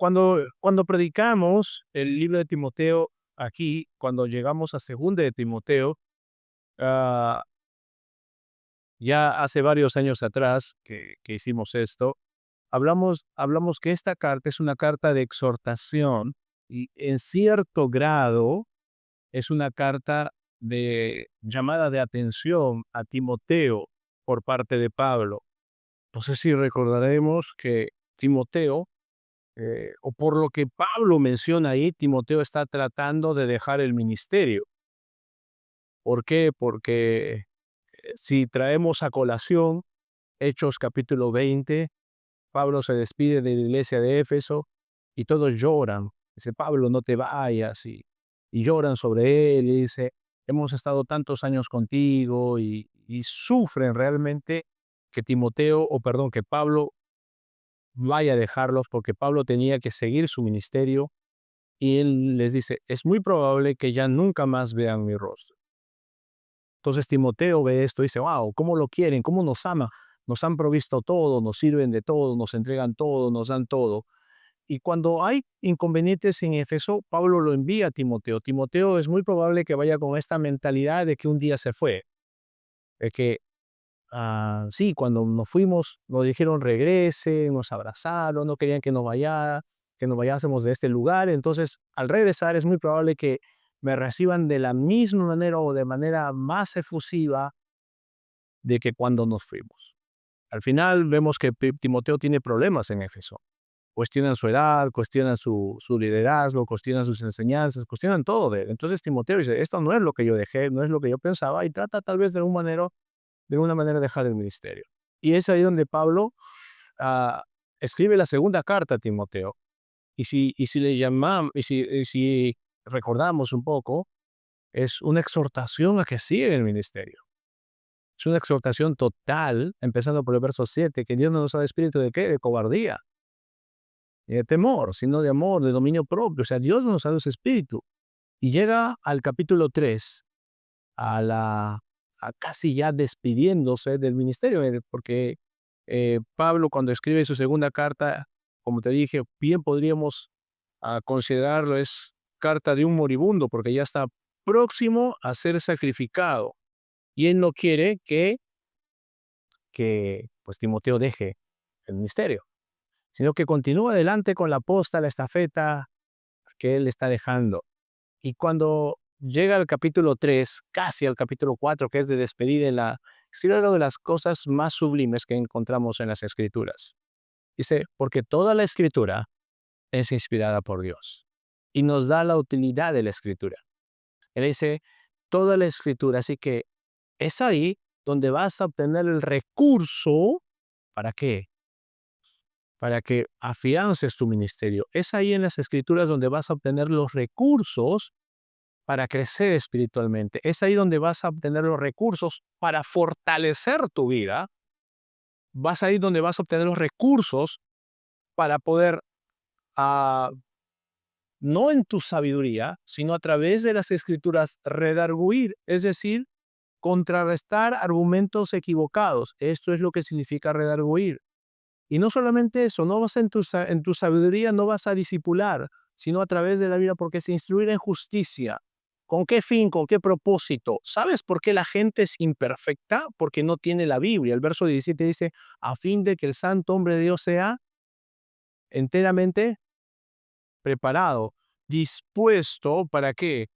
Cuando predicamos el libro de Timoteo aquí, cuando llegamos a segunda de Timoteo, ah, ya hace varios años atrás que hicimos esto, hablamos que esta carta es una carta de exhortación y en cierto grado es una carta de llamada de atención a Timoteo por parte de Pablo. No sé si recordaremos que Timoteo, o por lo que Pablo menciona ahí, Timoteo está tratando de dejar el ministerio. ¿Por qué? Porque si traemos a colación Hechos capítulo 20, Pablo se despide de la iglesia de Éfeso y todos lloran. Dice, Pablo, no te vayas. Y lloran sobre él y dice, hemos estado tantos años contigo y sufren realmente que Timoteo, o perdón, que Pablo vaya a dejarlos porque Pablo tenía que seguir su ministerio y él les dice, es muy probable que ya nunca más vean mi rostro. Entonces Timoteo ve esto y dice, wow, ¿cómo lo quieren? ¿Cómo nos ama? Nos han provisto todo, nos sirven de todo, nos entregan todo, nos dan todo. Y cuando hay inconvenientes en Éfeso, Pablo lo envía a Timoteo. Timoteo es muy probable que vaya con esta mentalidad de que un día se fue, de que sí, cuando nos fuimos nos dijeron regrese, nos abrazaron, no querían que nos vayásemos de este lugar. Entonces, al regresar es muy probable que me reciban de la misma manera o de manera más efusiva de que cuando nos fuimos. Al final vemos que Timoteo tiene problemas en Éfeso. Cuestionan su edad, cuestionan su liderazgo, cuestionan sus enseñanzas, cuestionan todo de él. Entonces Timoteo dice, esto no es lo que yo dejé, no es lo que yo pensaba, y trata tal vez de alguna manera dejar el ministerio. Y es ahí donde Pablo ah, escribe la segunda carta a Timoteo. Y si le llamamos, y si recordamos un poco, es una exhortación a que siga en el ministerio. Es una exhortación total, empezando por el verso 7, que Dios no nos da espíritu de ¿qué? De cobardía, y de temor, sino de amor, de dominio propio. O sea, Dios no nos ha dado ese espíritu. Y llega al capítulo 3, a la a casi ya despidiéndose del ministerio, porque Pablo cuando escribe su segunda carta, como te dije, bien podríamos considerarlo es carta de un moribundo, porque ya está próximo a ser sacrificado. Y él no quiere que pues Timoteo deje el ministerio, sino que continúe adelante con la posta, la estafeta que él está dejando. Y cuando llega al capítulo 3, casi al capítulo 4, que es de despedida en la escribe algo de las cosas más sublimes que encontramos en las Escrituras. Dice, porque toda la Escritura es inspirada por Dios y nos da la utilidad de la Escritura. Él dice, toda la Escritura, así que es ahí donde vas a obtener el recurso. ¿Para qué? Para que afiances tu ministerio. Es ahí en las Escrituras donde vas a obtener los recursos para crecer espiritualmente. Es ahí donde vas a obtener los recursos para fortalecer tu vida. Vas ahí donde vas a obtener los recursos para poder, ah, no en tu sabiduría, sino a través de las escrituras, redarguir, es decir, contrarrestar argumentos equivocados. Esto es lo que significa redarguir. Y no solamente eso, no vas en tu sabiduría, no vas a discipular, sino a través de la vida, porque es instruir en justicia. ¿Con qué fin? ¿Con qué propósito? ¿Sabes por qué la gente es imperfecta? Porque no tiene la Biblia. El verso 17 dice, a fin de que el santo hombre de Dios sea enteramente preparado, dispuesto, ¿para qué?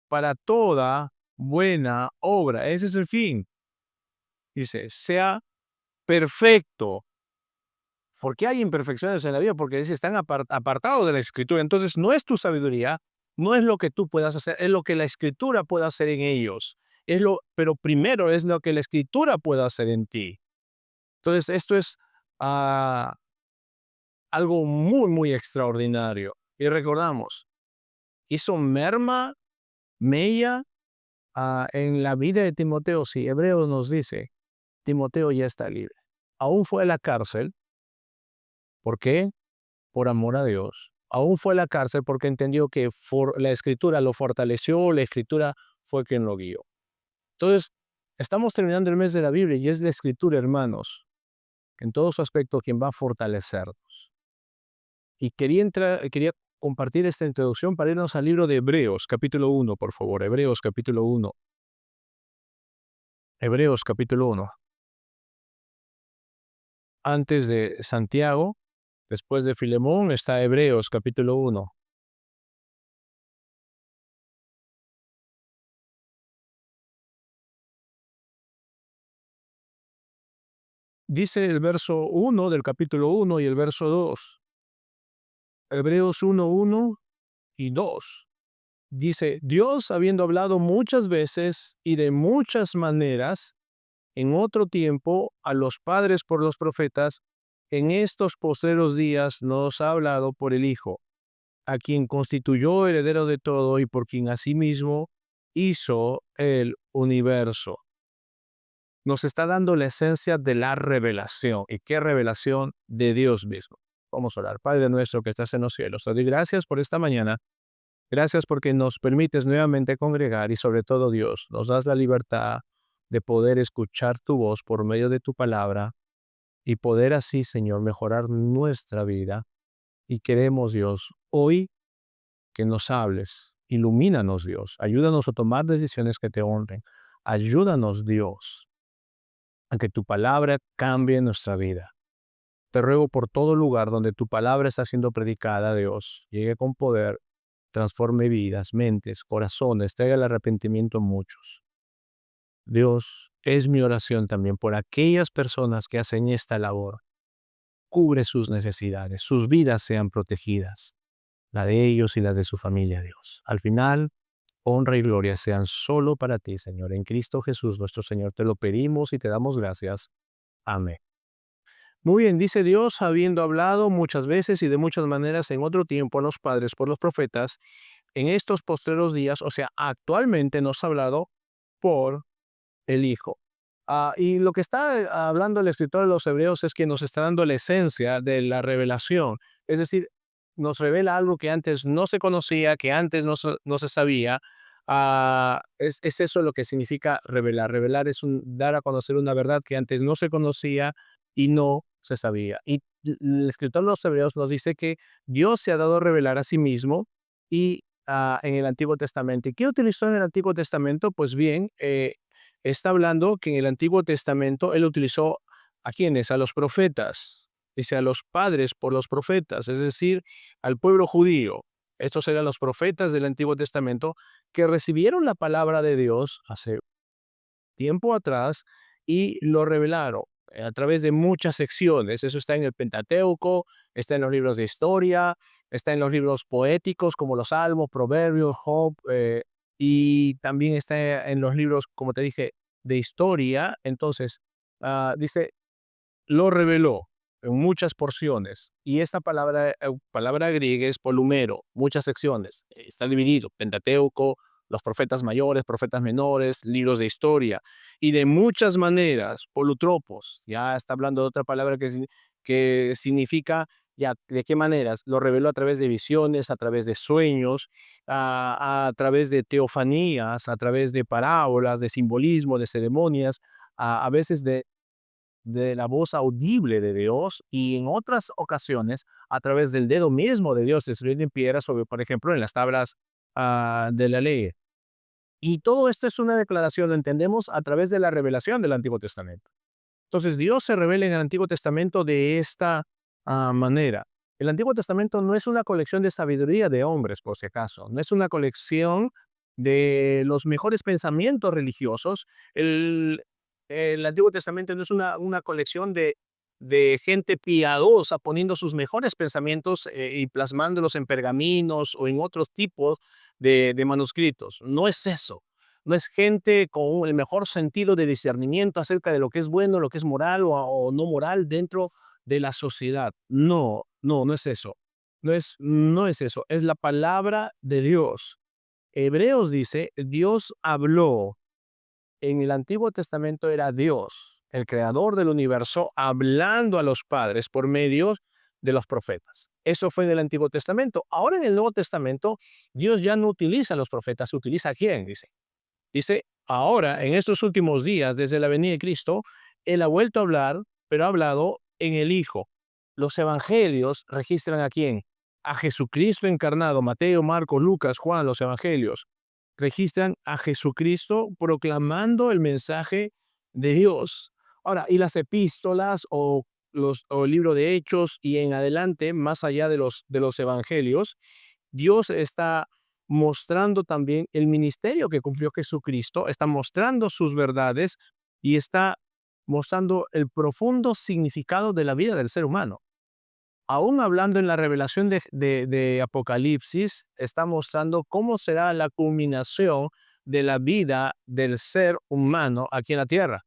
Para toda buena obra. Ese es el fin. Dice, sea perfecto. ¿Por qué hay imperfecciones en la vida? Porque dice, están apartados de la escritura. Entonces, no es tu sabiduría, no es lo que tú puedas hacer, es lo que la escritura puede hacer en ellos. Pero primero es lo que la escritura puede hacer en ti. Entonces, esto es ah, algo muy, muy extraordinario. Y recordamos, hizo mella en la vida de Timoteo. Sí, Hebreo nos dice, Timoteo ya está libre. Aún fue a la cárcel. ¿Por qué? Por amor a Dios. Aún fue a la cárcel porque entendió que la escritura lo fortaleció, la escritura fue quien lo guió. Entonces, estamos terminando el mes de la Biblia y es la escritura, hermanos, en todo su aspecto quien va a fortalecernos. Y quería compartir esta introducción para irnos al libro de Hebreos, capítulo 1, por favor. Hebreos, capítulo 1. Hebreos, capítulo 1. Antes de Santiago, después de Filemón, está Hebreos, capítulo 1. Dice el verso 1 del capítulo 1 y el verso 2. Hebreos 1, 1 y 2. Dice, Dios, habiendo hablado muchas veces y de muchas maneras, en otro tiempo, a los padres por los profetas, en estos postreros días nos ha hablado por el Hijo, a quien constituyó heredero de todo y por quien asimismo hizo el universo. Nos está dando la esencia de la revelación. ¿Y qué revelación? De Dios mismo. Vamos a orar. Padre nuestro que estás en los cielos, te doy gracias por esta mañana. Gracias porque nos permites nuevamente congregar y sobre todo, Dios, nos das la libertad de poder escuchar tu voz por medio de tu palabra y poder así, Señor, mejorar nuestra vida. Y queremos, Dios, hoy que nos hables. Ilumínanos, Dios. Ayúdanos a tomar decisiones que te honren. Ayúdanos, Dios, a que tu palabra cambie nuestra vida. Te ruego por todo lugar donde tu palabra está siendo predicada, Dios, llegue con poder, transforme vidas, mentes, corazones, traiga el arrepentimiento a muchos. Dios, es mi oración también por aquellas personas que hacen esta labor. Cubre sus necesidades, sus vidas sean protegidas, la de ellos y las de su familia, Dios. Al final, honra y gloria sean solo para ti, Señor. En Cristo Jesús, nuestro Señor, te lo pedimos y te damos gracias. Amén. Muy bien, dice Dios, habiendo hablado muchas veces y de muchas maneras en otro tiempo a los padres por los profetas, en estos postreros días, o sea, actualmente nos ha hablado por el Hijo. Y lo que está hablando el escritor de los Hebreos es que nos está dando la esencia de la revelación. Es decir, nos revela algo que antes no se conocía, que antes no se sabía. Es eso lo que significa revelar. Revelar es dar a conocer una verdad que antes no se conocía y no se sabía. Y el escritor de los Hebreos nos dice que Dios se ha dado a revelar a sí mismo y en el Antiguo Testamento. ¿Y qué utilizó en el Antiguo Testamento? Pues bien, está hablando que en el Antiguo Testamento él utilizó ¿a quiénes? A los profetas. Dice a los padres por los profetas, es decir, al pueblo judío. Estos eran los profetas del Antiguo Testamento que recibieron la palabra de Dios hace tiempo atrás y lo revelaron a través de muchas secciones. Eso está en el Pentateuco, está en los libros de historia, está en los libros poéticos como los Salmos, Proverbios, Job, y también está en los libros, como te dije, de historia. Entonces, dice, lo reveló en muchas porciones. Y esta palabra griega es polumero, muchas secciones. Está dividido, Pentateuco, los profetas mayores, profetas menores, libros de historia. Y de muchas maneras, polutropos, ya está hablando de otra palabra que significa, ya, ¿de qué maneras? Lo reveló a través de visiones, a través de sueños, a través de teofanías, a través de parábolas, de simbolismo, de ceremonias, a veces de la voz audible de Dios y en otras ocasiones a través del dedo mismo de Dios escrito en piedra sobre, por ejemplo, en las tablas de la ley. Y todo esto es una declaración, lo entendemos a través de la revelación del Antiguo Testamento. Entonces Dios se revela en el Antiguo Testamento de esta manera. El Antiguo Testamento no es una colección de sabiduría de hombres, por si acaso. No es una colección de los mejores pensamientos religiosos. El Antiguo Testamento no es una colección de gente piadosa poniendo sus mejores pensamientos y plasmándolos en pergaminos o en otros tipos de manuscritos. No es eso. No es gente con el mejor sentido de discernimiento acerca de lo que es bueno, lo que es moral o no moral dentro de la sociedad. No, no, no es eso. No es eso. Es la palabra de Dios. Hebreos dice, Dios habló. En el Antiguo Testamento era Dios, el creador del universo, hablando a los padres por medio de los profetas. Eso fue en el Antiguo Testamento. Ahora en el Nuevo Testamento, Dios ya no utiliza a los profetas, ¿se utiliza a quién? Dice, ahora, en estos últimos días, desde la venida de Cristo, Él ha vuelto a hablar, pero ha hablado en el Hijo. Los evangelios registran a quién? a Jesucristo encarnado. Mateo, Marcos, Lucas, Juan, los evangelios registran a Jesucristo proclamando el mensaje de Dios. Ahora, y las epístolas o el libro de Hechos y en adelante, más allá de los evangelios, Dios está mostrando también el ministerio que cumplió Jesucristo, está mostrando sus verdades y está mostrando el profundo significado de la vida del ser humano. Aún hablando en la revelación de Apocalipsis, está mostrando cómo será la culminación de la vida del ser humano aquí en la tierra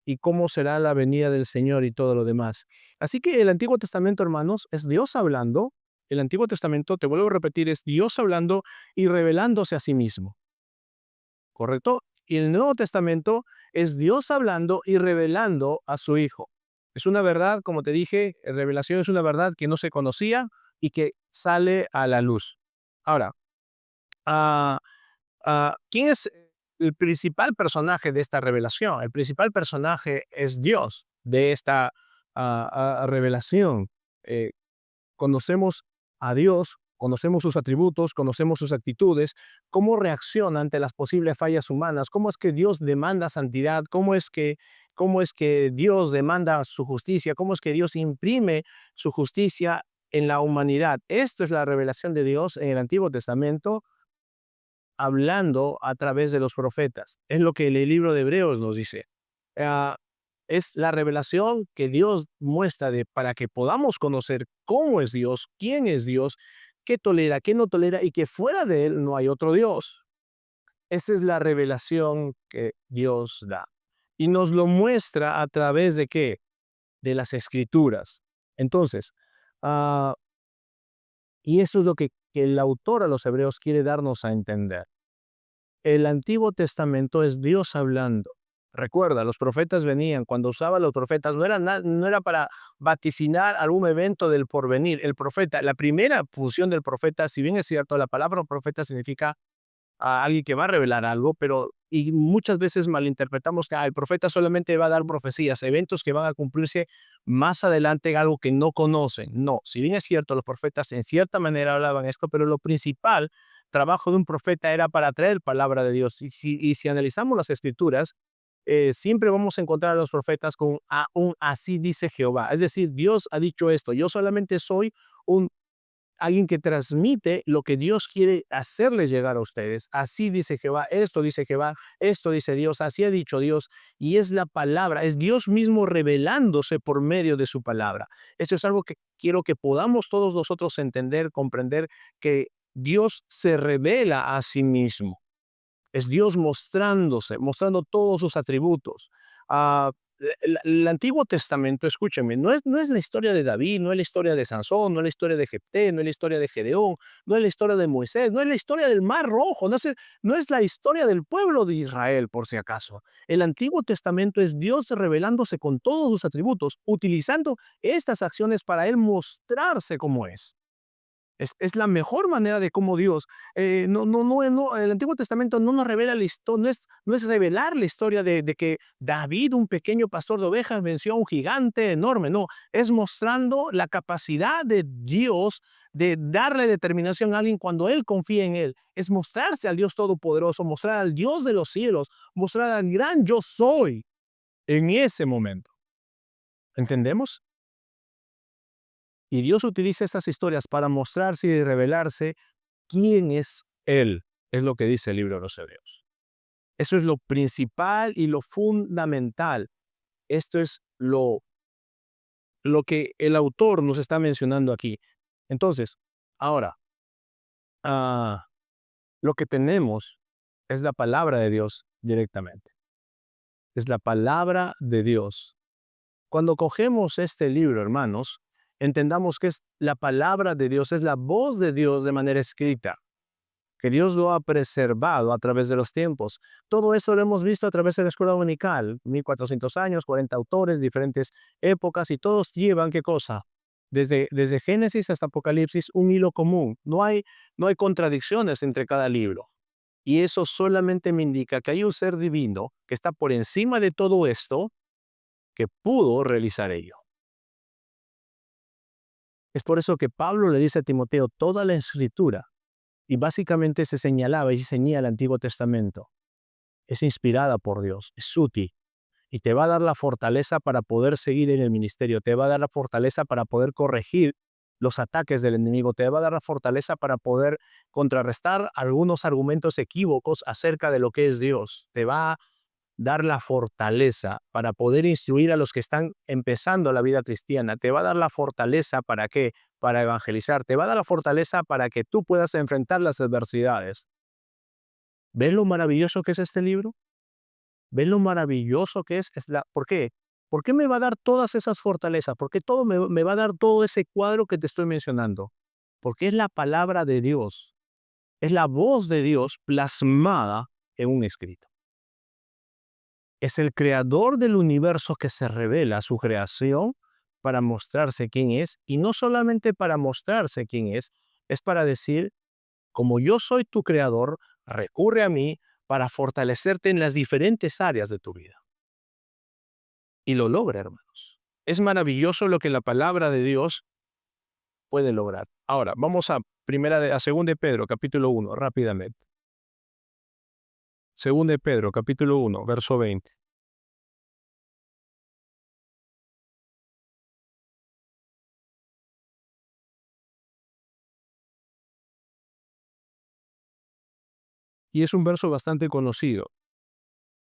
y cómo será la venida del Señor y todo lo demás. Así que el Antiguo Testamento, hermanos, es Dios hablando. El Antiguo Testamento, te vuelvo a repetir, es Dios hablando y revelándose a sí mismo. ¿Correcto? Y el Nuevo Testamento es Dios hablando y revelando a su Hijo. Es una verdad, como te dije, revelación es una verdad que no se conocía y que sale a la luz. Ahora, ah, ¿quién es el principal personaje de esta revelación? El principal personaje es Dios de esta revelación. Eh, Conocemos a Dios, conocemos sus atributos, conocemos sus actitudes, cómo reacciona ante las posibles fallas humanas, cómo es que Dios demanda santidad, cómo es que Dios demanda su justicia, cómo es que Dios imprime su justicia en la humanidad. Esto es la revelación de Dios en el Antiguo Testamento, hablando a través de los profetas. Es lo que el libro de Hebreos nos dice. Ah, es la revelación que Dios muestra para que podamos conocer cómo es Dios, quién es Dios, qué tolera, qué no tolera y que fuera de Él no hay otro Dios. Esa es la revelación que Dios da. Y nos lo muestra a través de qué? De las Escrituras. Entonces, ah, y eso es lo que el autor a los Hebreos quiere darnos a entender. El Antiguo Testamento es Dios hablando. Recuerda, los profetas venían, cuando usaban los profetas, no era para vaticinar algún evento del porvenir. El profeta, la primera función del profeta, si bien es cierto, la palabra profeta significa a alguien que va a revelar algo, pero y muchas veces malinterpretamos que el profeta solamente va a dar profecías, eventos que van a cumplirse más adelante, algo que no conocen. No, si bien es cierto, los profetas en cierta manera hablaban esto, pero lo principal trabajo de un profeta era para traer palabra de Dios. Y si analizamos las escrituras, siempre vamos a encontrar a los profetas con un así dice Jehová. Es decir, Dios ha dicho esto, yo solamente soy un alguien que transmite lo que Dios quiere hacerles llegar a ustedes. Así dice Jehová, esto dice Dios, así ha dicho Dios, y es la palabra, es Dios mismo revelándose por medio de su palabra. Esto es algo que quiero que podamos todos nosotros entender, comprender, que Dios se revela a sí mismo. Es Dios mostrándose, mostrando todos sus atributos. Ah, el Antiguo Testamento, escúchenme, no es la historia de David, no es la historia de Sansón, no es la historia de Jefté, no es la historia de Gedeón, no es la historia de Moisés, no es la historia del Mar Rojo, no es la historia del pueblo de Israel, por si acaso. El Antiguo Testamento es Dios revelándose con todos sus atributos, utilizando estas acciones para Él mostrarse como es. Es la mejor manera de cómo Dios, el Antiguo Testamento no nos revela la historia, no es revelar la historia de que David, un pequeño pastor de ovejas, venció a un gigante enorme, no, es mostrando la capacidad de Dios de darle determinación a alguien cuando Él confía en Él, es mostrarse al Dios Todopoderoso, mostrar al Dios de los cielos, mostrar al gran yo soy en ese momento. ¿Entendemos? Y Dios utiliza estas historias para mostrarse y revelarse quién es Él, es lo que dice el libro de los Hebreos. Eso es lo principal y lo fundamental. Esto es lo que el autor nos está mencionando aquí. Entonces, ahora, ah, lo que tenemos es la palabra de Dios directamente. Es la palabra de Dios. Cuando cogemos este libro, hermanos, entendamos que es la palabra de Dios, es la voz de Dios de manera escrita, que Dios lo ha preservado a través de los tiempos. Todo eso lo hemos visto a través de la escuela dominical, 1400 años, 40 autores, diferentes épocas, y todos llevan, ¿qué cosa? Desde Génesis hasta Apocalipsis, un hilo común. No hay contradicciones entre cada libro. Y eso solamente me indica que hay un ser divino que está por encima de todo esto, que pudo realizar ello. Es por eso que Pablo le dice a Timoteo, toda la escritura, y básicamente se señalaba y se señala el Antiguo Testamento, es inspirada por Dios, es útil, y te va a dar la fortaleza para poder seguir en el ministerio, te va a dar la fortaleza para poder corregir los ataques del enemigo, te va a dar la fortaleza para poder contrarrestar algunos argumentos equívocos acerca de lo que es Dios, te va a dar la fortaleza para poder instruir a los que están empezando la vida cristiana, te va a dar la fortaleza para qué, para evangelizar, te va a dar la fortaleza para que tú puedas enfrentar las adversidades. ¿Ves lo maravilloso que es este libro? ¿Ves lo maravilloso que es? ¿Por qué? ¿Por qué me va a dar todas esas fortalezas? ¿Por qué todo me va a dar todo ese cuadro que te estoy mencionando? Porque es la palabra de Dios, es la voz de Dios plasmada en un escrito. Es el creador del universo que se revela a su creación para mostrarse quién es, y no solamente para mostrarse quién es para decir, como yo soy tu creador, recurre a mí para fortalecerte en las diferentes áreas de tu vida. Y lo logra, hermanos. Es maravilloso lo que la palabra de Dios puede lograr. Ahora, vamos a 2 de Pedro, capítulo 1, rápidamente. 2 de Pedro, capítulo 1, verso 20. Y es un verso bastante conocido.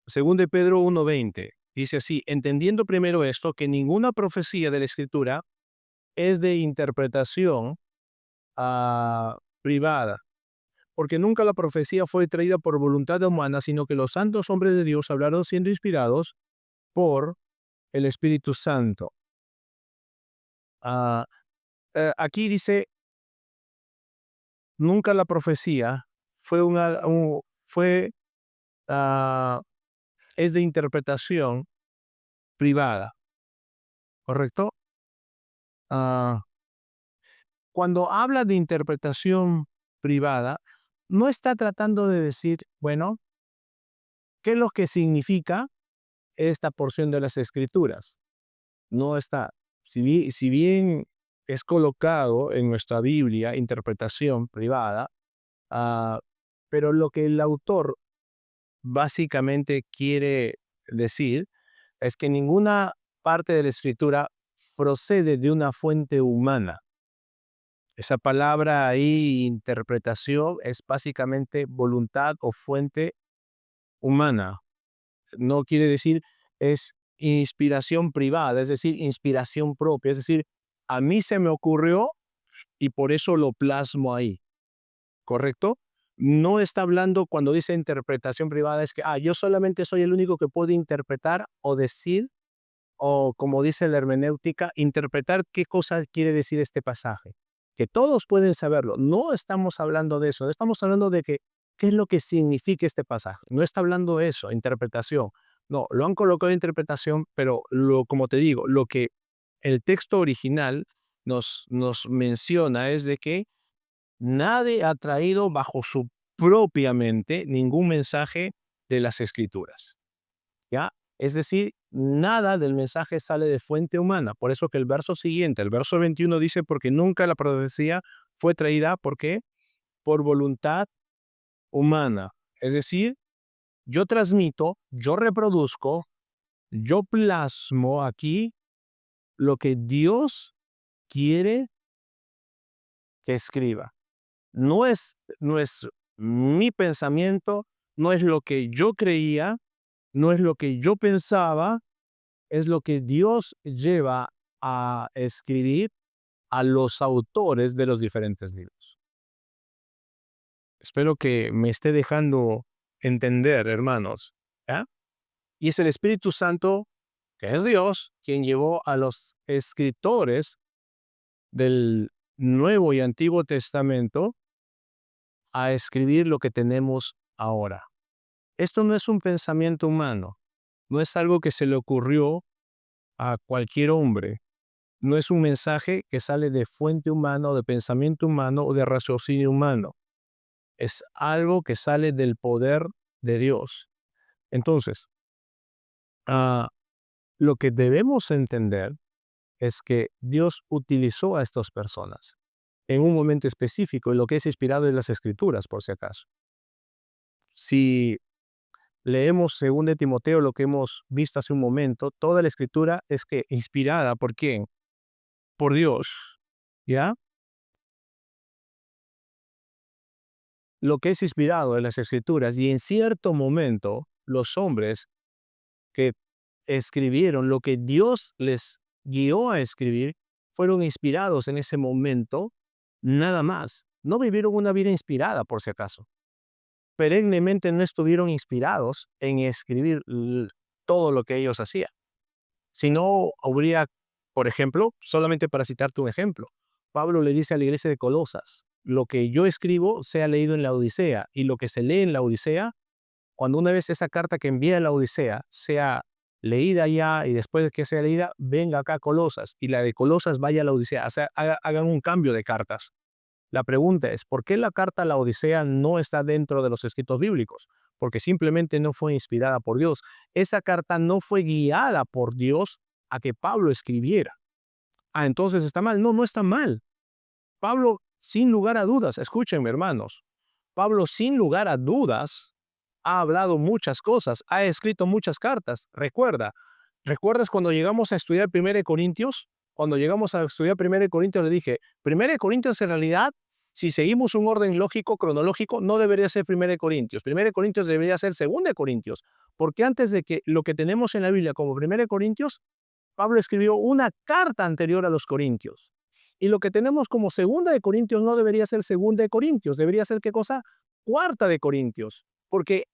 2 de Pedro 1:20 dice así, entendiendo primero esto, que ninguna profecía de la Escritura es de interpretación privada, porque nunca la profecía fue traída por voluntad humana, sino que los santos hombres de Dios hablaron siendo inspirados por el Espíritu Santo. Ah, aquí dice, nunca la profecía fue ah, es de interpretación privada, ¿correcto? Ah, Cuando habla de interpretación privada, no está tratando de decir, bueno, ¿qué es lo que significa esta porción de las Escrituras? No está. Si bien es colocado en nuestra Biblia interpretación privada, ah, pero lo que el autor básicamente quiere decir es que ninguna parte de la Escritura procede de una fuente humana. Esa palabra ahí, interpretación, es básicamente voluntad o fuente humana. No quiere decir es inspiración privada, es decir, inspiración propia. Es decir, a mí se me ocurrió y por eso lo plasmo ahí, ¿correcto? No está hablando cuando dice interpretación privada, es que yo solamente soy el único que puede interpretar o decir, o como dice la hermenéutica, interpretar qué cosa quiere decir este pasaje. Que todos pueden saberlo. No estamos hablando de eso. Estamos hablando de que, qué es lo que significa este pasaje. No está hablando de eso, interpretación. No, lo han colocado en interpretación, pero como te digo, lo que el texto original nos menciona es de que nadie ha traído bajo su propia mente ningún mensaje de las Escrituras. ¿Ya? Es decir, nada del mensaje sale de fuente humana. Por eso que el verso siguiente, el verso 21 dice, porque nunca la profecía fue traída, ¿por qué? Por voluntad humana. Es decir, yo transmito, yo reproduzco, yo plasmo aquí lo que Dios quiere que escriba. No es mi pensamiento, no es lo que yo creía, no es lo que yo pensaba, es lo que Dios lleva a escribir a los autores de los diferentes libros. Espero que me esté dejando entender, hermanos. ¿Ya? Y es el Espíritu Santo, que es Dios, quien llevó a los escritores del Nuevo y Antiguo Testamento a escribir lo que tenemos ahora. Esto no es un pensamiento humano, no es algo que se le ocurrió a cualquier hombre. No es un mensaje que sale de fuente humana o de pensamiento humano o de raciocinio humano. Es algo que sale del poder de Dios. Entonces, lo que debemos entender es que Dios utilizó a estas personas en un momento específico, en lo que es inspirado en las Escrituras, por si acaso. Si leemos según de Timoteo, lo que hemos visto hace un momento, toda la Escritura es que inspirada, ¿por quién? Por Dios, ¿ya? Lo que es inspirado en las Escrituras, y en cierto momento los hombres que escribieron lo que Dios les guió a escribir, fueron inspirados en ese momento, nada más. No vivieron una vida inspirada, por si acaso. Perennemente no estuvieron inspirados en escribir todo lo que ellos hacían. Si no habría, por ejemplo, solamente para citarte un ejemplo, Pablo le dice a la iglesia de Colosas, lo que yo escribo sea leído en la Odisea, y lo que se lee en la Odisea, cuando una vez esa carta que envía a la Odisea sea leída ya, y después de que sea leída, venga acá a Colosas, y la de Colosas vaya a la Odisea. O sea, hagan un cambio de cartas. La pregunta es, ¿por qué la carta a la Odisea no está dentro de los escritos bíblicos? Porque simplemente no fue inspirada por Dios. Esa carta no fue guiada por Dios a que Pablo escribiera. Ah, entonces está mal. No, no está mal. Pablo, sin lugar a dudas, escúchenme, hermanos, Pablo, sin lugar a dudas, ha hablado muchas cosas, ha escrito muchas cartas. ¿Recuerdas cuando llegamos a estudiar 1 Corintios? Cuando llegamos a estudiar 1 Corintios le dije, 1 Corintios en realidad, si seguimos un orden lógico, cronológico, no debería ser 1 Corintios. 1 Corintios debería ser 2 Corintios, porque antes de que lo que tenemos en la Biblia como 1 Corintios, Pablo escribió una carta anterior a los Corintios. Y lo que tenemos como 2 Corintios no debería ser 2 Corintios, debería ser, ¿qué cosa? 4 Corintios. Porque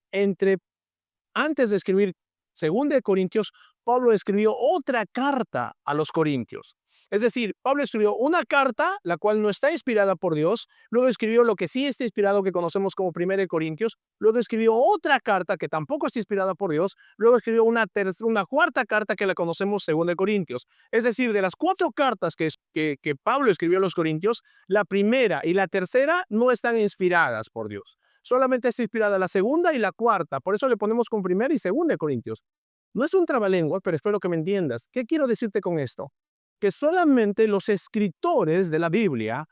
antes de escribir 2 Corintios, Pablo escribió otra carta a los Corintios. Es decir, Pablo escribió una carta, la cual no está inspirada por Dios, luego escribió lo que sí está inspirado, que conocemos como 1 Corintios, luego escribió otra carta que tampoco está inspirada por Dios, luego escribió una cuarta carta que la conocemos 2 Corintios. Es decir, de las 4 cartas que Pablo escribió a los Corintios, la primera y la tercera no están inspiradas por Dios. Solamente está inspirada la segunda y la cuarta, por eso le ponemos con 1 y 2 Corintios. No es un trabalengua, pero espero que me entiendas. ¿Qué quiero decirte con esto? Que solamente los escritores de la Biblia,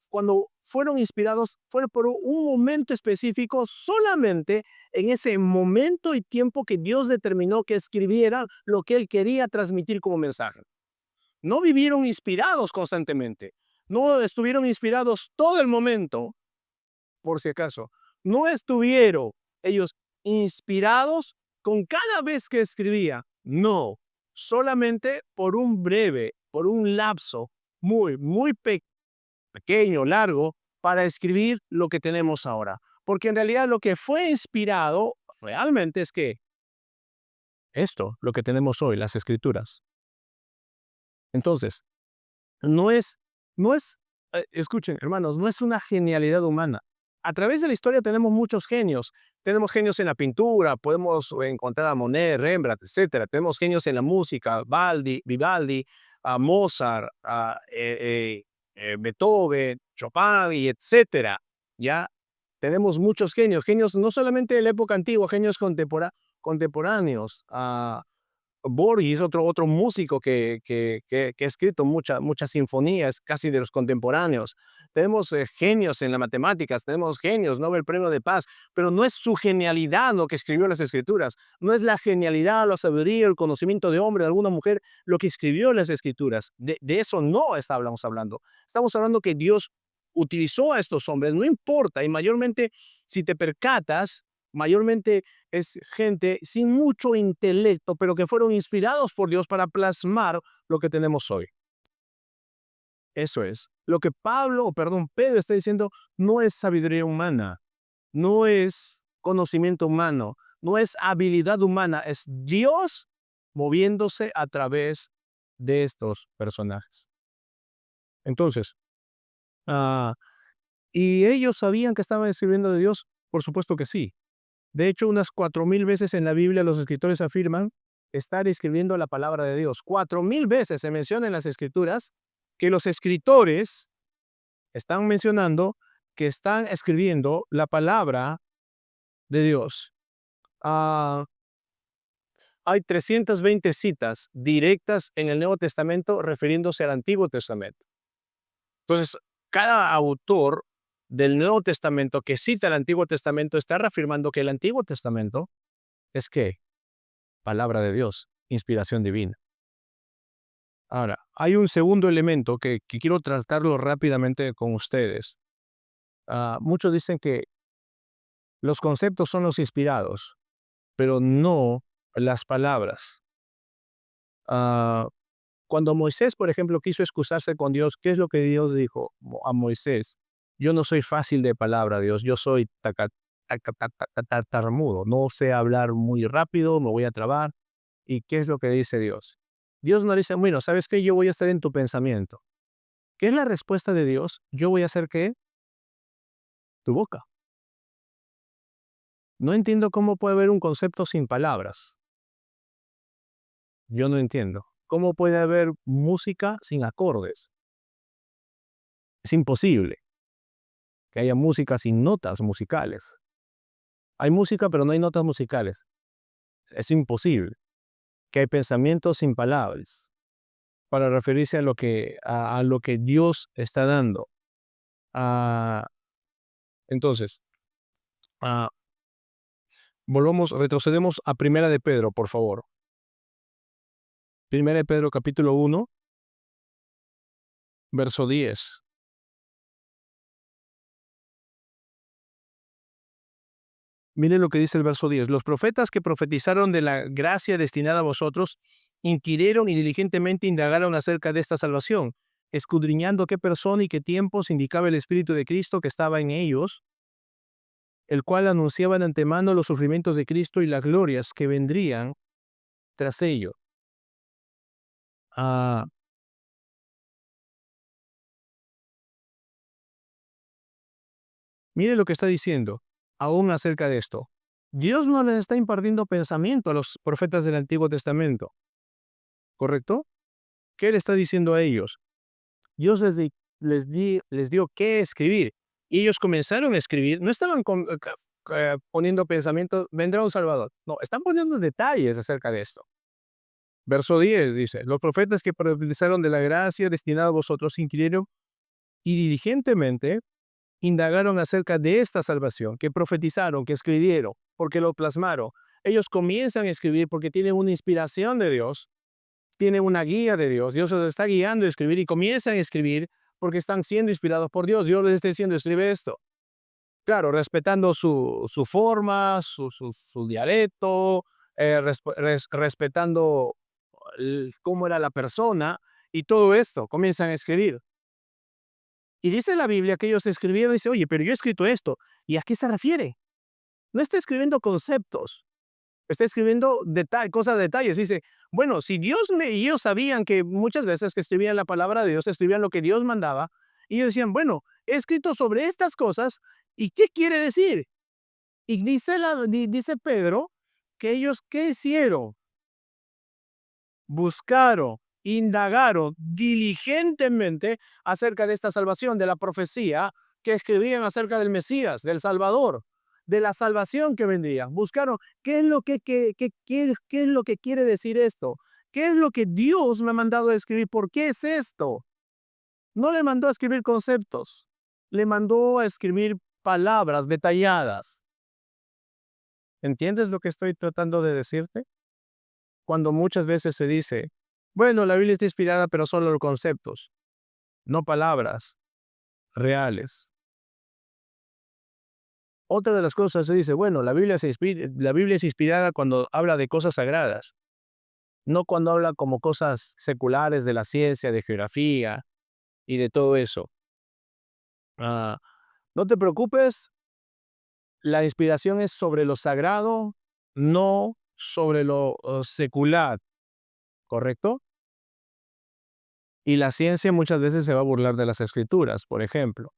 cuando fueron inspirados, fue por un momento específico, solamente en ese momento y tiempo que Dios determinó que escribiera lo que Él quería transmitir como mensaje. No vivieron inspirados constantemente, no estuvieron inspirados todo el momento, por si acaso. No estuvieron ellos inspirados con cada vez que escribía. No, solamente por un lapso muy pequeño, largo, para escribir lo que tenemos ahora. Porque en realidad lo que fue inspirado realmente es que esto, lo que tenemos hoy, las escrituras. Entonces, no es, escuchen, hermanos, no es una genialidad humana. A través de la historia tenemos muchos genios. Tenemos genios en la pintura, podemos encontrar a Monet, Rembrandt, etcétera. Tenemos genios en la música, Vivaldi, a Mozart, a Beethoven, Chopin, y etcétera. Ya tenemos muchos genios no solamente de la época antigua, genios contemporáneos. Borges, otro músico que ha escrito muchas sinfonías, casi de los contemporáneos. Tenemos genios en las matemáticas, tenemos genios, Nobel Premio de Paz, pero no es su genialidad lo que escribió las escrituras, no es la genialidad, la sabiduría, el conocimiento de hombre, de alguna mujer, lo que escribió las escrituras. De eso no estamos hablando. Estamos hablando que Dios utilizó a estos hombres, no importa, y mayormente, si te percatas, mayormente es gente sin mucho intelecto, pero que fueron inspirados por Dios para plasmar lo que tenemos hoy. Eso es. Lo que Pedro está diciendo no es sabiduría humana, no es conocimiento humano, no es habilidad humana, es Dios moviéndose a través de estos personajes. Entonces, ¿y ellos sabían que estaban escribiendo de Dios? Por supuesto que sí. De hecho, unas 4000 veces en la Biblia los escritores afirman estar escribiendo la palabra de Dios. 4000 veces se menciona en las escrituras que los escritores están mencionando que están escribiendo la palabra de Dios. Ah, hay 320 citas directas en el Nuevo Testamento refiriéndose al Antiguo Testamento. Entonces, cada autor del Nuevo Testamento que cita el Antiguo Testamento está reafirmando que el Antiguo Testamento es ¿qué? Palabra de Dios, inspiración divina. Ahora, hay un segundo elemento que quiero tratarlo rápidamente con ustedes. Muchos dicen que los conceptos son los inspirados, pero no las palabras. Ah, Cuando Moisés, por ejemplo, quiso excusarse con Dios, ¿qué es lo que Dios dijo a Moisés? Yo no soy fácil de palabra, Dios. Yo soy tartamudo. No sé hablar muy rápido, me voy a trabar. ¿Y qué es lo que dice Dios? Dios no dice, bueno, ¿sabes qué? Yo voy a estar en tu pensamiento. ¿Qué es la respuesta de Dios? Yo voy a hacer ¿qué? Tu boca. No entiendo cómo puede haber un concepto sin palabras. Yo no entiendo. ¿Cómo puede haber música sin acordes? Es imposible que haya música sin notas musicales. Hay música, pero no hay notas musicales. Es imposible que hay pensamientos sin palabras para referirse a lo que Dios está dando. Ah, entonces, ah, retrocedemos a Primera de Pedro, por favor. Primera de Pedro, capítulo 1, verso 10. Miren lo que dice el verso 10. Los profetas que profetizaron de la gracia destinada a vosotros, inquirieron y diligentemente indagaron acerca de esta salvación, escudriñando qué persona y qué tiempos indicaba el Espíritu de Cristo que estaba en ellos, el cual anunciaba de antemano los sufrimientos de Cristo y las glorias que vendrían tras ello. Ah, Mire lo que está diciendo aún acerca de esto. Dios no les está impartiendo pensamiento a los profetas del Antiguo Testamento, ¿correcto? ¿Qué le está diciendo a ellos? Dios les dio qué escribir. Y ellos comenzaron a escribir, no estaban poniendo pensamiento, vendrá un Salvador. No, están poniendo detalles acerca de esto. Verso 10 dice, los profetas que profetizaron de la gracia destinada a vosotros inquirieron y diligentemente indagaron acerca de esta salvación, que profetizaron, que escribieron, porque lo plasmaron. Ellos comienzan a escribir porque tienen una inspiración de Dios, tienen una guía de Dios. Dios los está guiando a escribir y comienzan a escribir porque están siendo inspirados por Dios. Dios les está diciendo, escribe esto. Claro, respetando su forma, su dialecto, respetando cómo era la persona y todo esto. Comienzan a escribir. Y dice la Biblia que ellos escribieron y dice, oye, pero yo he escrito esto. ¿Y a qué se refiere? No está escribiendo conceptos, está escribiendo cosas de detalles. Dice, bueno, si y ellos sabían que muchas veces que escribían la palabra de Dios, escribían lo que Dios mandaba, y ellos decían, bueno, he escrito sobre estas cosas, ¿y qué quiere decir? Y dice Pedro que ellos, ¿qué hicieron? Buscaron, indagaron diligentemente acerca de esta salvación, de la profecía que escribían acerca del Mesías, del Salvador, de la salvación que vendría. Buscaron qué es lo qué es lo que quiere decir esto. ¿Qué es lo que Dios me ha mandado a escribir? ¿Por qué es esto? No le mandó a escribir conceptos, le mandó a escribir palabras detalladas. ¿Entiendes lo que estoy tratando de decirte? Cuando muchas veces se dice, bueno, la Biblia está inspirada, pero solo conceptos, no palabras reales. Otra de las cosas se dice, bueno, la Biblia es inspirada cuando habla de cosas sagradas, no cuando habla como cosas seculares de la ciencia, de geografía y de todo eso. Ah, no te preocupes, la inspiración es sobre lo sagrado, no sobre lo secular, ¿correcto? Y la ciencia muchas veces se va a burlar de las escrituras, por ejemplo.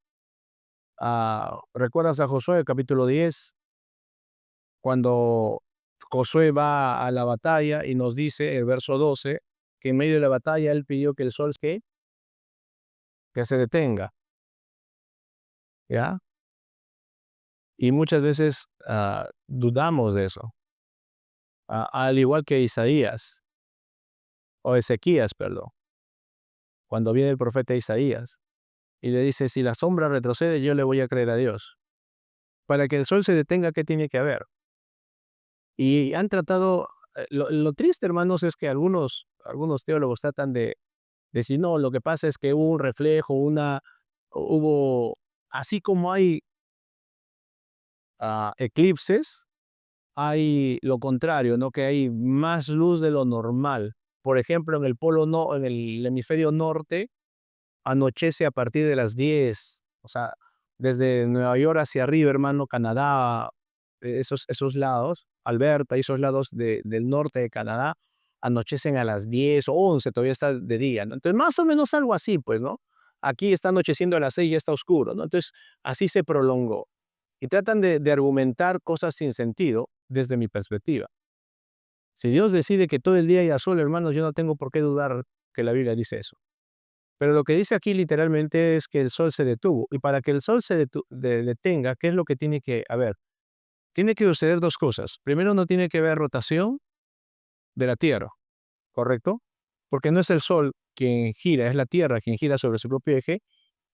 ¿Recuerdas a Josué, capítulo 10? Cuando Josué va a la batalla y nos dice, el verso 12, que en medio de la batalla él pidió que el sol que se detenga, ¿ya? Y muchas veces dudamos de eso. al igual que Isaías, o Ezequías, perdón, cuando viene el profeta Isaías y le dice, si la sombra retrocede, yo le voy a creer a Dios. Para que el sol se detenga, ¿qué tiene que haber? Y han tratado, lo triste, hermanos, es que algunos teólogos tratan de decir, no, lo que pasa es que hubo un reflejo, hubo, así como hay eclipses, hay lo contrario, ¿no? Que hay más luz de lo normal. Por ejemplo, en el polo no, en el hemisferio norte, anochece a partir de las 10. O sea, desde Nueva York hacia arriba, hermano, Canadá, esos lados, Alberta, esos lados del norte de Canadá, anochecen a las 10 o 11, todavía está de día, ¿no? Entonces, más o menos algo así, pues, ¿no? Aquí está anocheciendo a las 6 y ya está oscuro, ¿no? Entonces, así se prolongó. Y tratan de argumentar cosas sin sentido desde mi perspectiva. Si Dios decide que todo el día haya sol, hermanos, yo no tengo por qué dudar que la Biblia dice eso. Pero lo que dice aquí literalmente es que el sol se detuvo. Y para que el sol se detenga, ¿qué es lo que tiene que haber? Tiene que suceder dos cosas. Primero, no tiene que haber rotación de la Tierra, ¿correcto? Porque no es el sol quien gira, es la Tierra quien gira sobre su propio eje.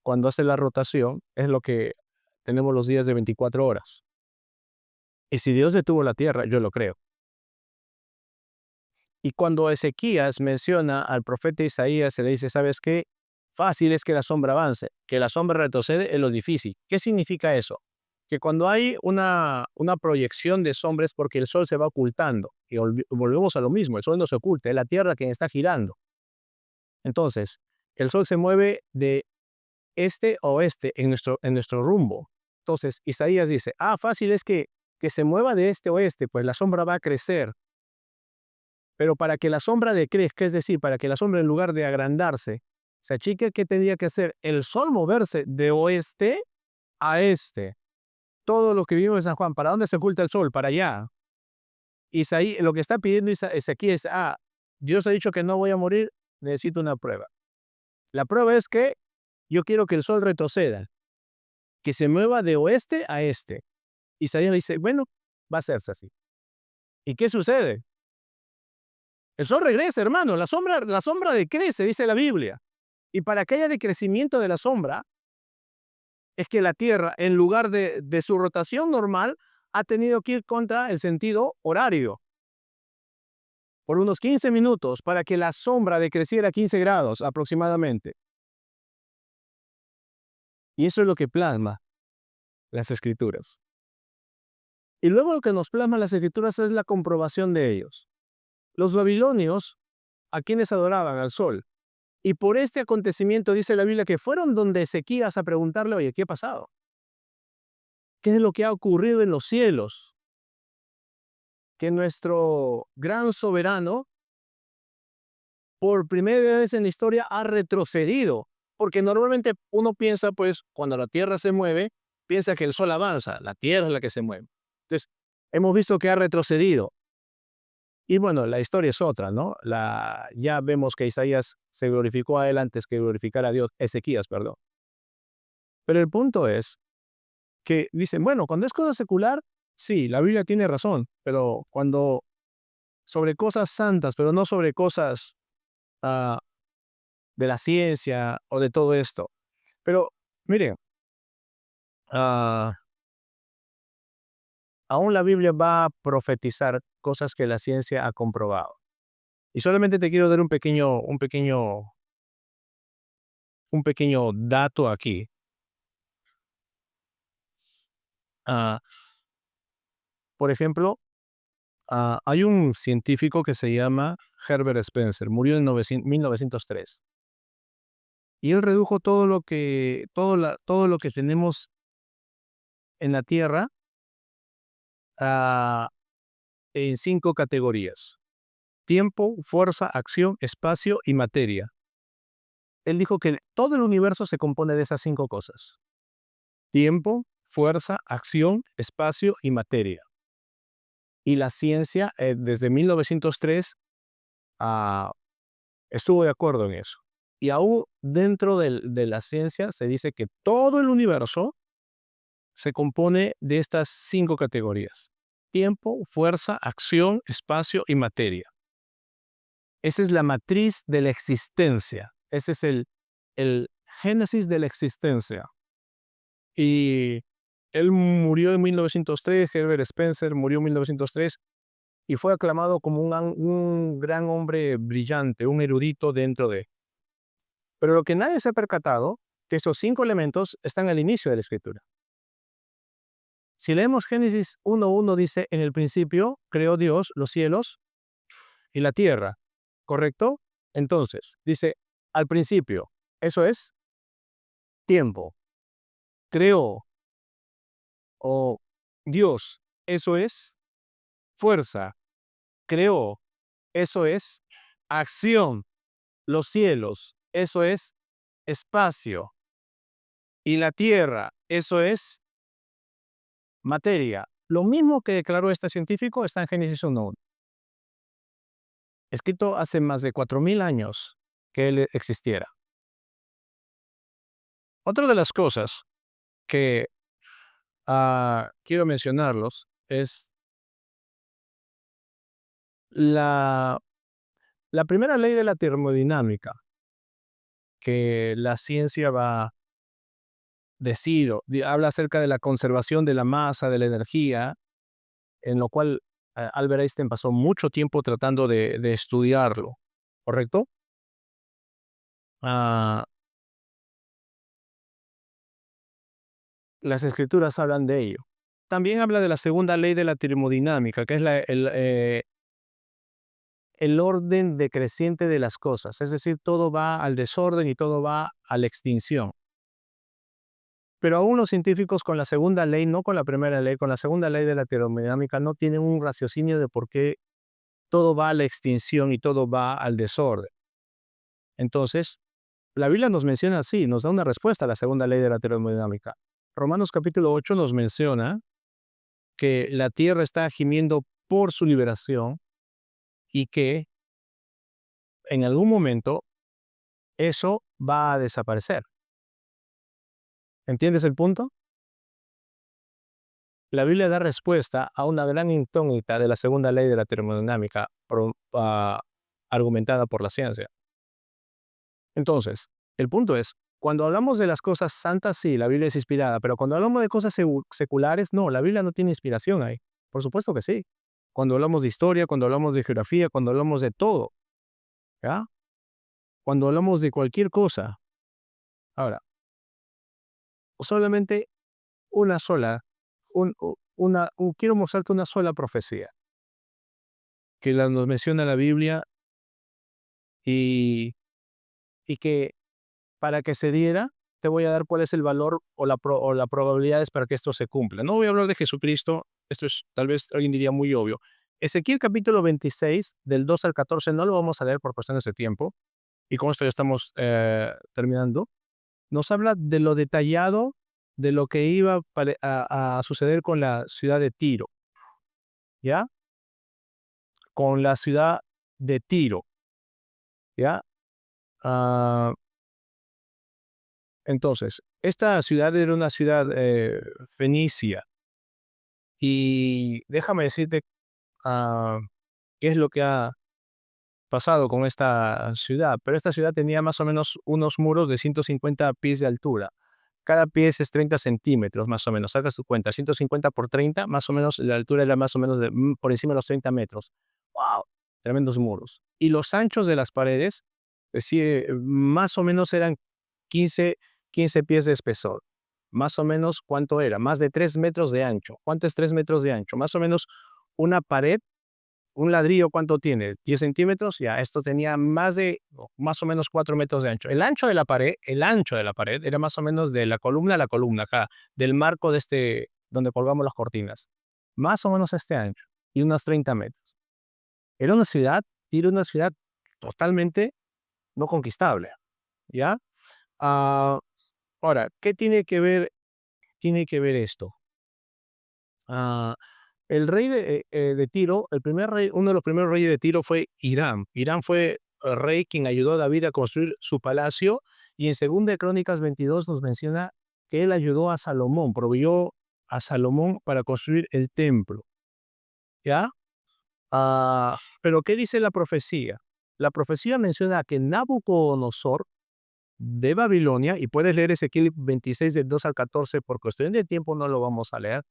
Cuando hace la rotación, es lo que tenemos los días de 24 horas. Y si Dios detuvo la Tierra, yo lo creo. Y cuando Ezequías menciona al profeta Isaías, se le dice, ¿sabes qué? Fácil es que la sombra avance, que la sombra retrocede es lo difícil. ¿Qué significa eso? Que cuando hay una proyección de sombra es porque el sol se va ocultando. Y volvemos a lo mismo, el sol no se oculta, es la Tierra quien está girando. Entonces, el sol se mueve de este a oeste en nuestro rumbo. Entonces, Isaías dice, fácil es que se mueva de este a oeste, pues la sombra va a crecer. Pero para que la sombra decrezca, es decir, para que la sombra en lugar de agrandarse, se achique, ¿qué tendría que hacer? El sol moverse de oeste a este. Todo lo que vimos en San Juan, ¿para dónde se oculta el sol? Para allá. Isaí, lo que está pidiendo Ezequiel es, Dios ha dicho que no voy a morir, necesito una prueba. La prueba es que yo quiero que el sol retroceda, que se mueva de oeste a este. Isaías le dice, bueno, va a hacerse así. ¿Y qué sucede? El sol regresa, hermano, la sombra decrece, dice la Biblia. Y para que haya decrecimiento de la sombra, es que la Tierra, en lugar de su rotación normal, ha tenido que ir contra el sentido horario por unos 15 minutos para que la sombra decreciera 15 grados aproximadamente. Y eso es lo que plasma las Escrituras. Y luego lo que nos plasma las Escrituras es la comprobación de ellos. Los babilonios, a quienes adoraban al sol, y por este acontecimiento dice la Biblia que fueron donde Ezequías a preguntarle, oye, ¿qué ha pasado? ¿Qué es lo que ha ocurrido en los cielos? Que nuestro gran soberano, por primera vez en la historia, ha retrocedido. Porque normalmente uno piensa, pues, cuando la Tierra se mueve, piensa que el Sol avanza, la Tierra es la que se mueve. Entonces, hemos visto que ha retrocedido. Y bueno, la historia es otra, ¿no? Ya vemos que Isaías se glorificó a él antes que glorificar a Dios, Ezequías, perdón. Pero el punto es que dicen, bueno, cuando es cosa secular, sí, la Biblia tiene razón, pero cuando sobre cosas santas, pero no sobre cosas ah, de la ciencia o de todo esto. Pero, miren, ah, aún la Biblia va a profetizar cosas que la ciencia ha comprobado. Y solamente te quiero dar un pequeño dato aquí. Ah, por ejemplo, hay un científico que se llama Herbert Spencer, murió en 1903. Y él redujo todo lo que tenemos en la Tierra ah, en 5 categorías: tiempo, fuerza, acción, espacio y materia. Él dijo que todo el universo se compone de esas 5 cosas: tiempo, fuerza, acción, espacio y materia. Y la ciencia, desde 1903, ah, estuvo de acuerdo en eso. Y aún dentro de la ciencia se dice que todo el universo se compone de estas 5 categorías: tiempo, fuerza, acción, espacio y materia. Esa es la matriz de la existencia. Ese es el génesis de la existencia. Y él murió en 1903, Herbert Spencer murió en 1903 y fue aclamado como un gran hombre brillante, un erudito dentro de. Pero lo que nadie se ha percatado, que esos 5 elementos están al inicio de la escritura. Si leemos Génesis 1:1 dice, en el principio creó Dios los cielos y la tierra, ¿correcto? Entonces, dice, al principio, eso es tiempo, creó, o Dios, eso es fuerza, creó, eso es acción, los cielos, eso es espacio, y la tierra, eso es materia. Lo mismo que declaró este científico está en Génesis 1:1, escrito hace más de 4000 años que él existiera. Otra de las cosas que quiero mencionarlos es la primera ley de la termodinámica, que la ciencia va a decir, habla acerca de la conservación de la masa, de la energía, en lo cual Albert Einstein pasó mucho tiempo tratando de estudiarlo, ¿correcto? Ah, las escrituras hablan de ello. También habla de la segunda ley de la termodinámica, que es el orden decreciente de las cosas, es decir, todo va al desorden y todo va a la extinción. Pero aún los científicos con la segunda ley, no con la primera ley, con la segunda ley de la termodinámica, no tienen un raciocinio de por qué todo va a la extinción y todo va al desorden. Entonces, la Biblia nos menciona así, nos da una respuesta a la segunda ley de la termodinámica. Romanos capítulo 8 nos menciona que la tierra está gimiendo por su liberación y que en algún momento eso va a desaparecer. ¿Entiendes el punto? La Biblia da respuesta a una gran incógnita de la segunda ley de la termodinámica argumentada por la ciencia. Entonces, el punto es, cuando hablamos de las cosas santas, sí, la Biblia es inspirada, pero cuando hablamos de cosas seculares, no, la Biblia no tiene inspiración ahí. Por supuesto que sí. Cuando hablamos de historia, cuando hablamos de geografía, cuando hablamos de todo, ¿ya? Cuando hablamos de cualquier cosa. Ahora, solamente una sola, quiero mostrarte una sola profecía que nos menciona la Biblia y, y que para que se diera, te voy a dar cuál es el valor o la probabilidades para que esto se cumpla. No voy a hablar de Jesucristo, esto es tal vez alguien diría muy obvio. Ezequiel capítulo 26, del 2 al 14, no lo vamos a leer por cuestiones de tiempo, y con esto ya estamos terminando. Nos habla de lo detallado de lo que iba a suceder con la ciudad de Tiro, ¿ya? Con la ciudad de Tiro, ¿ya? Ah, entonces, esta ciudad era una ciudad fenicia. Y déjame decirte qué es lo que ha pasado con esta ciudad. Pero esta ciudad tenía más o menos unos muros de 150 pies de altura. Cada pie es 30 centímetros, más o menos. Sacas tu cuenta, 150 por 30, más o menos, la altura era más o menos por encima de los 30 metros. ¡Wow! Tremendos muros. Y los anchos de las paredes, sí, más o menos eran 15, 15 pies de espesor. Más o menos, ¿cuánto era? Más de 3 metros de ancho. ¿Cuánto es 3 metros de ancho? Más o menos una pared, un ladrillo, ¿cuánto tiene? 10 centímetros, ya, esto tenía más o menos 4 metros de ancho. El ancho de la pared era más o menos de la columna a la columna, acá, del marco de donde colgamos las cortinas. Más o menos este ancho, y unos 30 metros. Era una ciudad totalmente no conquistable, ¿ya? Ah, ahora, ¿qué tiene que ver esto? Ah, el rey de Tiro, uno de los primeros reyes de Tiro fue Hiram. Hiram fue el rey quien ayudó a David a construir su palacio, y en 2 Crónicas 22 nos menciona que él ayudó a Salomón, proveyó a Salomón para construir el templo. ¿ya? Pero ¿qué dice la profecía? La profecía menciona que Nabucodonosor de Babilonia, y puedes leer Ezequiel 26 del 2 al 14, por cuestión de tiempo no lo vamos a leer,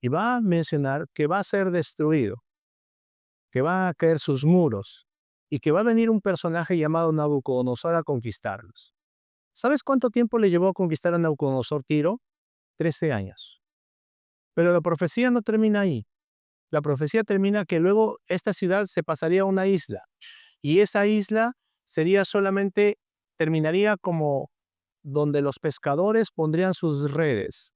y va a mencionar que va a ser destruido, que va a caer sus muros, y que va a venir un personaje llamado Nabucodonosor a conquistarlos. ¿Sabes cuánto tiempo le llevó a conquistar a Nabucodonosor Tiro? 13 años. Pero la profecía no termina ahí. La profecía termina que luego esta ciudad se pasaría a una isla, y esa isla sería solamente, terminaría como donde los pescadores pondrían sus redes.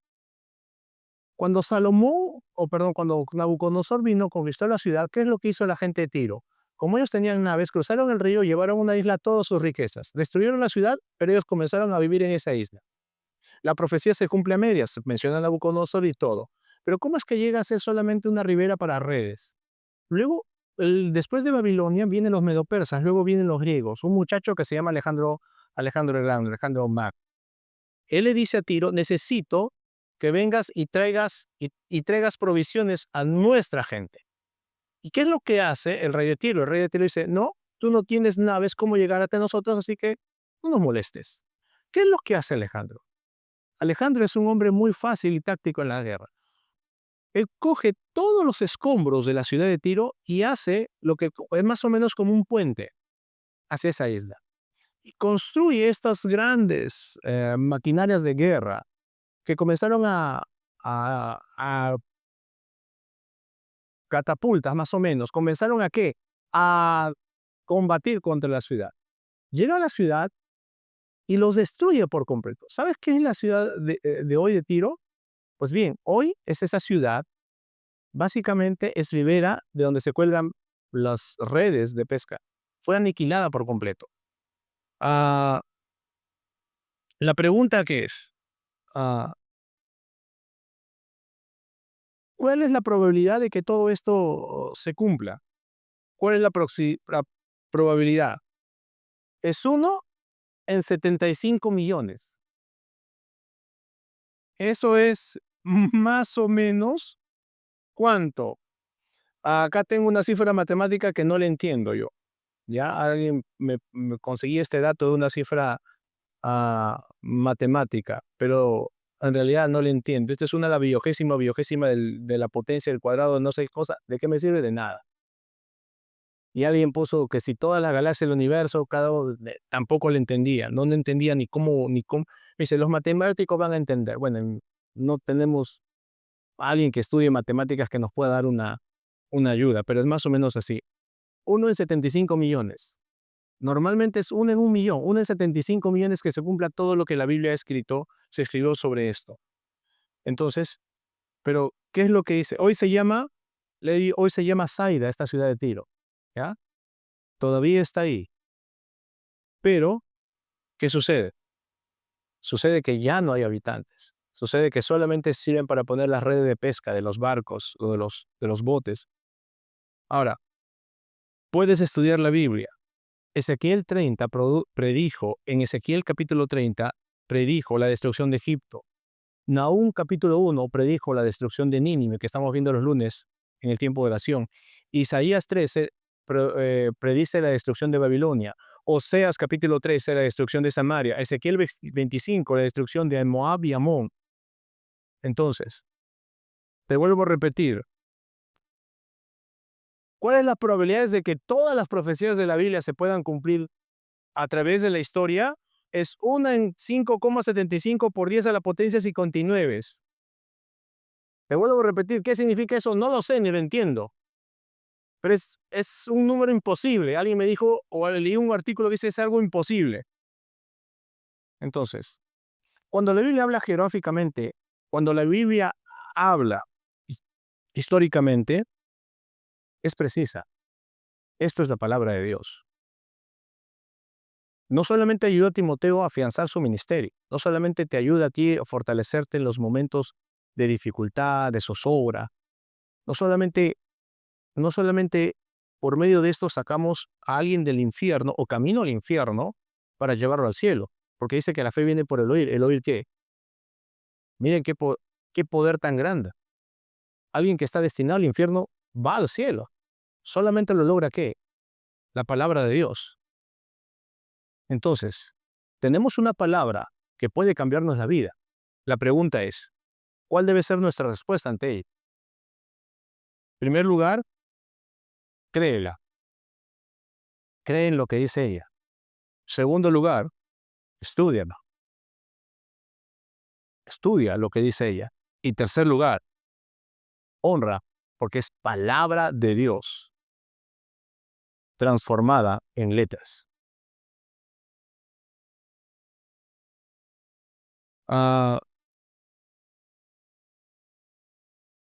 Cuando Salomón, o perdón, cuando Nabucodonosor vino, conquistó la ciudad, ¿qué es lo que hizo la gente de Tiro? Como ellos tenían naves, cruzaron el río, llevaron a una isla todas sus riquezas. Destruyeron la ciudad, pero ellos comenzaron a vivir en esa isla. La profecía se cumple a medias, menciona a Nabucodonosor y todo. Pero ¿cómo es que llega a ser solamente una ribera para redes? Luego, después de Babilonia, vienen los medopersas, luego vienen los griegos. Un muchacho que se llama Alejandro el Grande, Alejandro Magno. Él le dice a Tiro, necesito que vengas y traigas provisiones a nuestra gente. ¿Y qué es lo que hace el rey de Tiro? El rey de Tiro dice, no, tú no tienes naves, cómo llegar hasta nosotros, así que no nos molestes. ¿Qué es lo que hace Alejandro? Alejandro es un hombre muy fácil y táctico en la guerra. Él coge todos los escombros de la ciudad de Tiro y hace lo que es más o menos como un puente hacia esa isla. Y construye estas grandes maquinarias de guerra que comenzaron a catapultas, más o menos. ¿Comenzaron a qué? A combatir contra la ciudad. Llega a la ciudad y los destruye por completo. ¿Sabes qué es la ciudad de hoy de Tiro? Pues bien, hoy es esa ciudad, básicamente es ribera de donde se cuelgan las redes de pesca. Fue aniquilada por completo. Ah, la pregunta que es, ah, ¿cuál es la probabilidad de que todo esto se cumpla? ¿Cuál es la probabilidad? Es 1 en 75 millones. Eso es más o menos, ¿cuánto? Acá tengo una cifra matemática que no le entiendo yo. Ya alguien me conseguí este dato de una cifra matemática, pero en realidad no le entiendo. Esta es una la biogésima de la potencia del cuadrado de no sé qué cosa. ¿De qué me sirve? De nada. Y alguien puso que si todas las galaxias del universo, tampoco le entendía. No le entendía ni cómo, ni cómo. Me dice, los matemáticos van a entender. Bueno, no tenemos a alguien que estudie matemáticas que nos pueda dar una ayuda, pero es más o menos así. 1 en 75 millones. Normalmente es 1 en 1 millón. 1 en 75 millones que se cumpla todo lo que la Biblia se escribió sobre esto. Entonces, pero, ¿qué es lo que dice? Hoy se llama Saida, esta ciudad de Tiro. ¿Ya? Todavía está ahí. Pero, ¿qué sucede? Sucede que ya no hay habitantes. Sucede que solamente sirven para poner las redes de pesca de los barcos o de los botes. Ahora, puedes estudiar la Biblia. Ezequiel 30 predijo, en Ezequiel capítulo 30, predijo la destrucción de Egipto. Nahum capítulo 1 predijo la destrucción de Nínive, que estamos viendo los lunes en el tiempo de oración. Isaías 13 predice la destrucción de Babilonia. Oseas capítulo 13, la destrucción de Samaria. Ezequiel 25, la destrucción de Moab y Amón. Entonces, te vuelvo a repetir, ¿cuáles son las probabilidades de que todas las profecías de la Biblia se puedan cumplir a través de la historia? Es 1 en 5,75 por 10 a la potencia 59. Te vuelvo a repetir, ¿qué significa eso? No lo sé ni lo entiendo. Pero es un número imposible. Alguien me dijo, o leí un artículo que dice es algo imposible. Entonces, cuando la Biblia habla geográficamente, cuando la Biblia habla históricamente, es precisa. Esto es la palabra de Dios. No solamente ayuda a Timoteo a afianzar su ministerio, no solamente te ayuda a ti a fortalecerte en los momentos de dificultad, de zozobra, no solamente por medio de esto sacamos a alguien del infierno o camino al infierno para llevarlo al cielo, porque dice que la fe viene por el oír ¿qué? Miren qué poder tan grande. Alguien que está destinado al infierno va al cielo. Solamente lo logra ¿qué? La palabra de Dios. Entonces, tenemos una palabra que puede cambiarnos la vida. La pregunta es, ¿cuál debe ser nuestra respuesta ante ella? En primer lugar, créela. Cree en lo que dice ella. Segundo lugar, estúdiala. Estudia lo que dice ella. Y tercer lugar, honra, porque es palabra de Dios transformada en letras. Ah,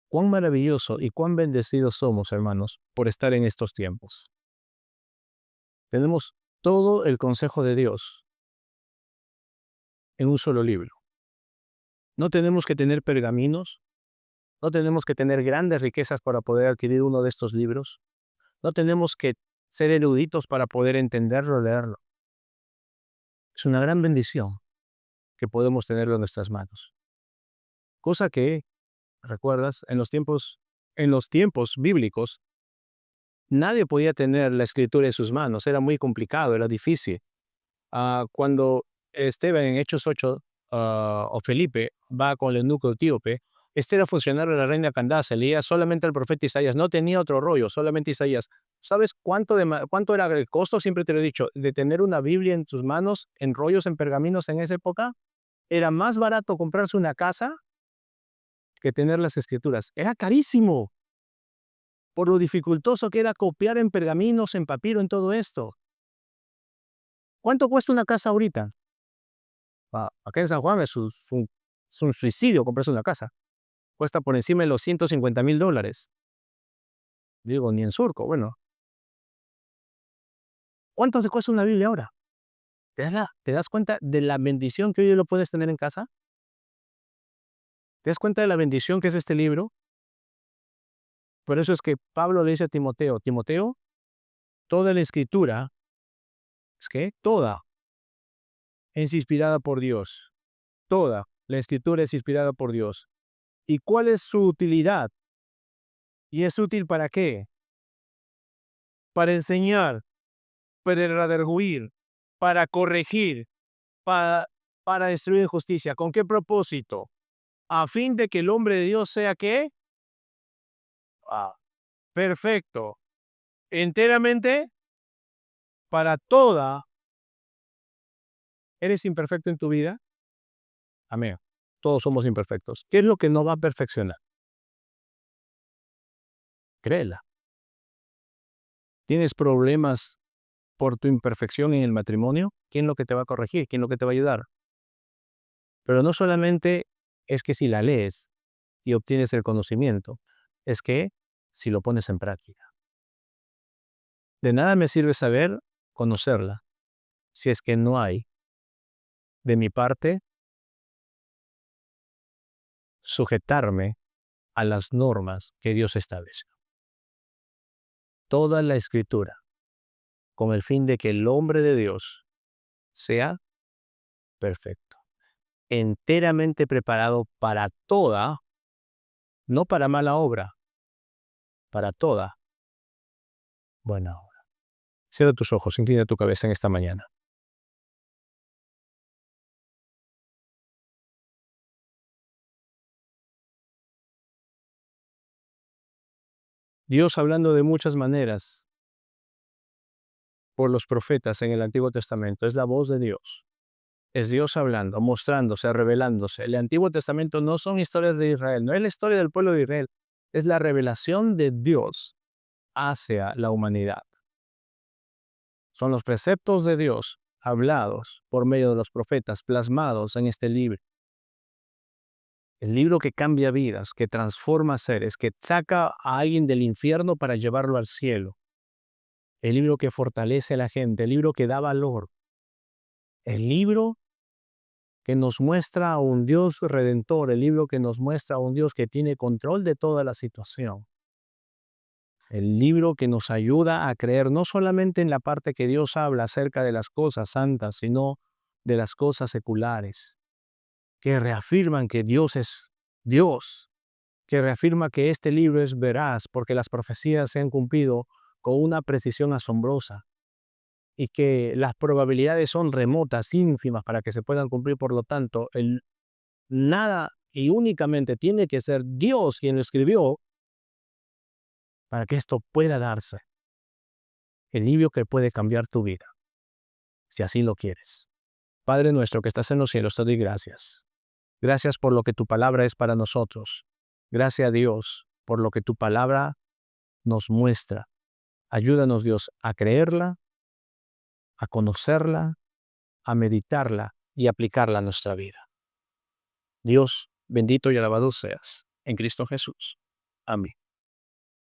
cuán maravilloso y cuán bendecidos somos, hermanos, por estar en estos tiempos. Tenemos todo el consejo de Dios en un solo libro. No tenemos que tener pergaminos, no tenemos que tener grandes riquezas para poder adquirir uno de estos libros, no tenemos que ser eruditos para poder entenderlo o leerlo. Es una gran bendición que podemos tenerlo en nuestras manos. Cosa que, ¿recuerdas? En los tiempos bíblicos, nadie podía tener la escritura en sus manos, era muy complicado, era difícil. Cuando Esteban en Hechos 8, o Felipe va con el eunuco etíope, este era funcionario de la reina Candace, leía solamente al profeta Isaías, no tenía otro rollo, solamente Isaías. ¿Sabes cuánto era el costo? Siempre te lo he dicho, de tener una Biblia en tus manos, en rollos, en pergaminos en esa época. Era más barato comprarse una casa que tener las escrituras. Era carísimo, por lo dificultoso que era copiar en pergaminos, en papiro, en todo esto. ¿Cuánto cuesta una casa ahorita? Acá en San Juan es un suicidio comprarse una casa. Cuesta por encima de los $150,000. Digo, ni en Surco, bueno. ¿Cuánto te cuesta una Biblia ahora? ¿Te das cuenta de la bendición que hoy lo puedes tener en casa? ¿Te das cuenta de la bendición que es este libro? Por eso es que Pablo le dice a Timoteo, Timoteo, toda la escritura, es que toda es inspirada por Dios. Toda la escritura es inspirada por Dios. ¿Y cuál es su utilidad? ¿Y es útil para qué? Para enseñar, para redarguir, para corregir, para, para destruir injusticia. ¿Con qué propósito? A fin de que el hombre de Dios sea ¿qué? Perfecto. Enteramente para toda. ¿Eres imperfecto en tu vida? Amén. Todos somos imperfectos. ¿Qué es lo que no va a perfeccionar? Créela. ¿Tienes problemas por tu imperfección en el matrimonio? ¿Quién es lo que te va a corregir? ¿Quién es lo que te va a ayudar? Pero no solamente es que si la lees y obtienes el conocimiento, es que si lo pones en práctica. De nada me sirve saber, conocerla, si es que no hay, de mi parte, sujetarme a las normas que Dios establece. Toda la escritura, con el fin de que el hombre de Dios sea perfecto, enteramente preparado para toda, no para mala obra, para toda buena obra. Cierra tus ojos, inclina tu cabeza en esta mañana. Dios hablando de muchas maneras por los profetas en el Antiguo Testamento, es la voz de Dios. Es Dios hablando, mostrándose, revelándose. El Antiguo Testamento no son historias de Israel, no es la historia del pueblo de Israel, es la revelación de Dios hacia la humanidad. Son los preceptos de Dios hablados por medio de los profetas, plasmados en este libro. El libro que cambia vidas, que transforma seres, que saca a alguien del infierno para llevarlo al cielo. El libro que fortalece a la gente, el libro que da valor. El libro que nos muestra a un Dios redentor, el libro que nos muestra a un Dios que tiene control de toda la situación. El libro que nos ayuda a creer no solamente en la parte que Dios habla acerca de las cosas santas, sino de las cosas seculares, que reafirman que Dios es Dios, que reafirma que este libro es veraz porque las profecías se han cumplido con una precisión asombrosa y que las probabilidades son remotas, ínfimas para que se puedan cumplir. Por lo tanto, nada y únicamente tiene que ser Dios quien lo escribió para que esto pueda darse. El libro que puede cambiar tu vida, si así lo quieres. Padre nuestro que estás en los cielos, te doy gracias. Gracias por lo que tu palabra es para nosotros. Gracias a Dios por lo que tu palabra nos muestra. Ayúdanos, Dios, a creerla, a conocerla, a meditarla y aplicarla a nuestra vida. Dios, bendito y alabado seas. En Cristo Jesús. Amén.